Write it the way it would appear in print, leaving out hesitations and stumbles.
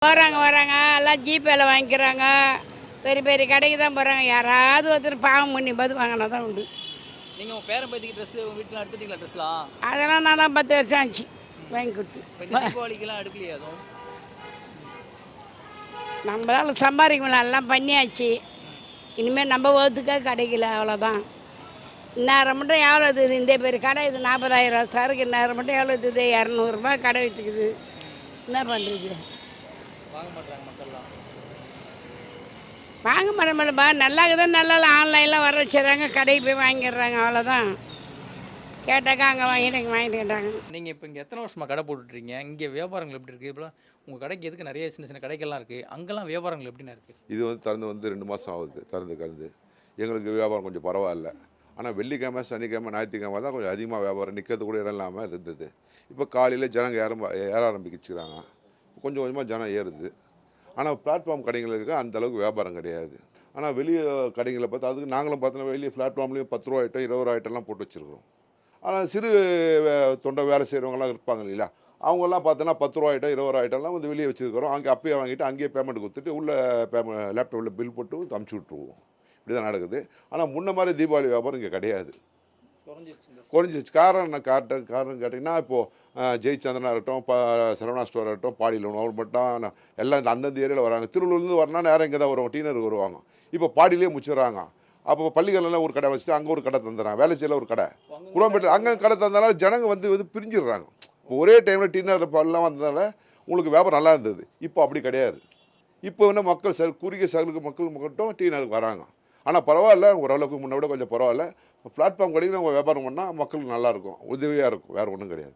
வராங்க எல்லாம் ஜிபேல வாங்கிக்கிறாங்க. பெரிய பெரிய கடைக்கு தான் போகிறாங்க. யாராவது ஒருத்தர் பாவம் பண்ணி பார்த்து வாங்கினா தான் உண்டு. நீங்கள் உங்கள் பேரன் பற்றிக்கு ட்ரெஸ்ஸு உங்கள் வீட்டில் எடுத்துட்டீங்களா ட்ரெஸ்லாம்? அதெல்லாம் நான்லாம் 10 வருஷம் ஆச்சு வாங்கி கொடுத்து. இப்போ இந்த தீபாவளிக்கெல்லாம் எடுக்கலையா அதுவும்? நம்மளால சம்பாதிக்க முடியல, எல்லாம் பண்ணியாச்சு. இனிமேல் நம்ம ஒத்துக்க கிடைக்கல, அவ்வளோதான். இந்நேரம் மட்டும் எவ்வளோ இருக்குது? இந்த பெரிய கடை இது 40,000 சருக்கு. இந்நேரம் மட்டும் எவ்வளோ இருக்குது? 200 கடை வச்சுக்குது. என்ன பண்ணுறது? வாங்க மாட்டாங்க மக்கள்லாம். வாங்க மாட்டோம்லப்பா. நல்லா இருக்குதான், நல்லா ஆன்லைனில் வர வச்சுறாங்க, கடைக்கு போய் வாங்கிடுறாங்க, அவ்வளோதான். கேட்டாக்கா அங்கே வாங்கிட்டு இங்கே வாங்கிட்டு கேட்டாங்க. நீங்கள் இப்போ இங்கே எத்தனை வருஷமாக கடை போட்டுட்ருக்கீங்க? இங்கே வியாபாரங்கள் எப்படி இருக்குது? இப்போலாம் உங்கள் கடைக்கு எதுக்கு நிறைய சின்ன சின்ன கடைகள்லாம் இருக்குது, அங்கெல்லாம் வியாபாரங்கள் எப்படின்னா இருக்குது? இது திறந்து 2 மாதம் ஆகுது. திறந்து எங்களுக்கு வியாபாரம் கொஞ்சம் பரவாயில்ல. ஆனால் வெள்ளிக்கிழமை, சனிக்கிழமை, ஞாயிற்றுக்கிழமை தான் கொஞ்சம் அதிகமாக வியாபாரம் நிற்கிறது கூட இடம் இல்லாமல் இருந்தது. இப்போ காலையில் ஜனங்க ஏற ஆரம்பிச்சுக்கிறாங்க. கொஞ்சம் கொஞ்சமாக ஜனம் ஏறுது. ஆனால் பிளாட்ஃபார்ம் கடைங்களுக்கு அந்தளவுக்கு வியாபாரம் கிடையாது. ஆனால் வெளியே கடைகளை பார்த்து அதுக்கு நாங்களும் பார்த்தோன்னா வெளியே பிளாட்ஃபார்ம்லேயும் 10 ரூபா ஐட்டம், 20 ரூபா ஐட்டம்லாம் போட்டு வச்சுருக்கிறோம். ஆனால் சிறு தொண்டை வேலை செய்கிறவங்களாம் இருப்பாங்க இல்லையா, அவங்கெல்லாம் பார்த்தோன்னா 10 ரூபா ஐட்டம், 20 ரூபா ஐட்டம்லாம் வந்து வெளியே வச்சுருக்கிறோம். அங்கே அப்பயே வாங்கிட்டு அங்கேயே பேமெண்ட் கொடுத்துட்டு உள்ளே லேப்டாப்பில் பில் போட்டு அமுச்சு விட்ருவோம். இப்படி தான் நடக்குது. ஆனால் முன்ன மாதிரி தீபாவளி வியாபாரம் இங்கே கிடையாது, குறைஞ்சிச்சு. காரணம் கேட்டிங்கன்னா, இப்போது ஜெயச்சந்திரனாக இருக்கட்டும், சரவணா ஸ்டோர் இருக்கட்டும், பாடியில் அவர் மட்டும் எல்லாம் இந்த அந்தந்த ஏரியாவில் வராங்க. திருவள்ளூர்லேருந்து வரனா நேரம் இங்கே தான் வருவாங்க, டீனருக்கு வருவாங்க. இப்போ பாடியிலே முடிச்சிடுறாங்க. அப்போ பள்ளிகளெல்லாம் ஒரு கடை வச்சுட்டு அங்கே ஒரு கடை தந்துடுறாங்க, வேலைச்சேரியில் ஒரு கடை, குரோம்பேட்டில் அங்கே கடை தந்தனால ஜனங்க வந்து பிரிஞ்சிடுறாங்க. இப்போ ஒரே டைமில் டீனர் எல்லாம் வந்ததுனால உங்களுக்கு வியாபாரம் நல்லா இருந்தது. இப்போ அப்படி கிடையாது. இப்போ வந்து மக்கள் குறுகிய சகலுக்கு மக்கள் மட்டும் டீனருக்கு வராங்க. ஆனால் பரவாயில்ல, ஓரளவுக்கு முன்ன விட கொஞ்சம் பரவாயில்ல. பிளாட்ஃபார்ம் கடையில் நம்ம வியாபாரம் பண்ணால் மக்களுக்கு நல்லாயிருக்கும், உதவியாக இருக்கும், வேறு ஒன்றும் கிடையாது.